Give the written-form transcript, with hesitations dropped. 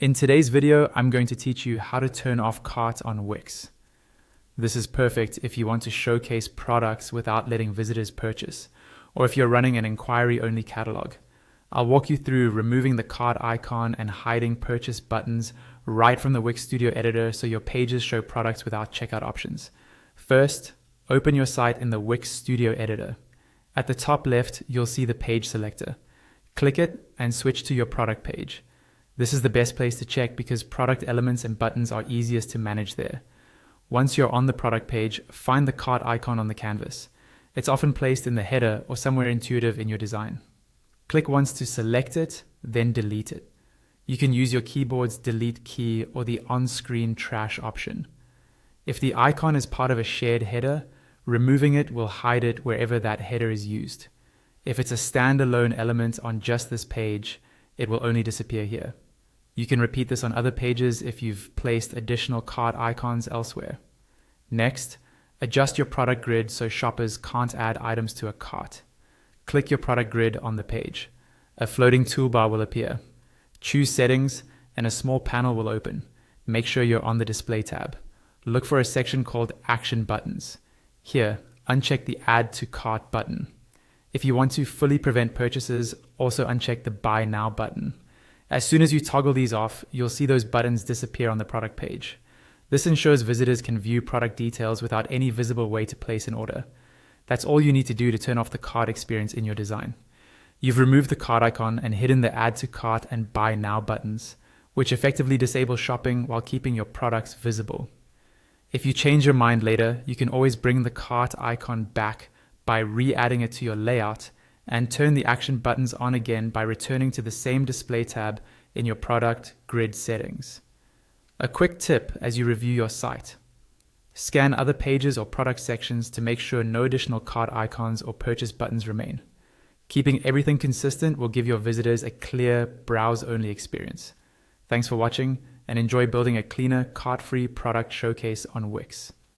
In today's video, I'm going to teach you how to turn off cart on Wix. This is perfect if you want to showcase products without letting visitors purchase, or if you're running an inquiry-only catalog. I'll walk you through removing the cart icon and hiding purchase buttons right from the Wix Studio Editor so your pages show products without checkout options. First, open your site in the Wix Studio Editor. At the top left, you'll see the page selector. Click it and switch to your product page. This is the best place to check because product elements and buttons are easiest to manage there. Once you're on the product page, find the cart icon on the canvas. It's often placed in the header or somewhere intuitive in your design. Click once to select it, then delete it. You can use your keyboard's delete key or the on-screen trash option. If the icon is part of a shared header, removing it will hide it wherever that header is used. If it's a standalone element on just this page, it will only disappear here. You can repeat this on other pages if you've placed additional cart icons elsewhere. Next, adjust your product grid so shoppers can't add items to a cart. Click your product grid on the page. A floating toolbar will appear. Choose Settings and a small panel will open. Make sure you're on the Display tab. Look for a section called Action Buttons. Here, uncheck the Add to Cart button. If you want to fully prevent purchases, also uncheck the Buy Now button. As soon as you toggle these off, you'll see those buttons disappear on the product page. This ensures visitors can view product details without any visible way to place an order. That's all you need to do to turn off the cart experience in your design. You've removed the cart icon and hidden the Add to Cart and Buy Now buttons, which effectively disable shopping while keeping your products visible. If you change your mind later, you can always bring the cart icon back by re-adding it to your layout and turn the action buttons on again by returning to the same display tab in your product grid settings. A quick tip as you review your site. Scan other pages or product sections to make sure no additional cart icons or purchase buttons remain. Keeping everything consistent will give your visitors a clear, browse-only experience. Thanks for watching and enjoy building a cleaner, cart-free product showcase on Wix.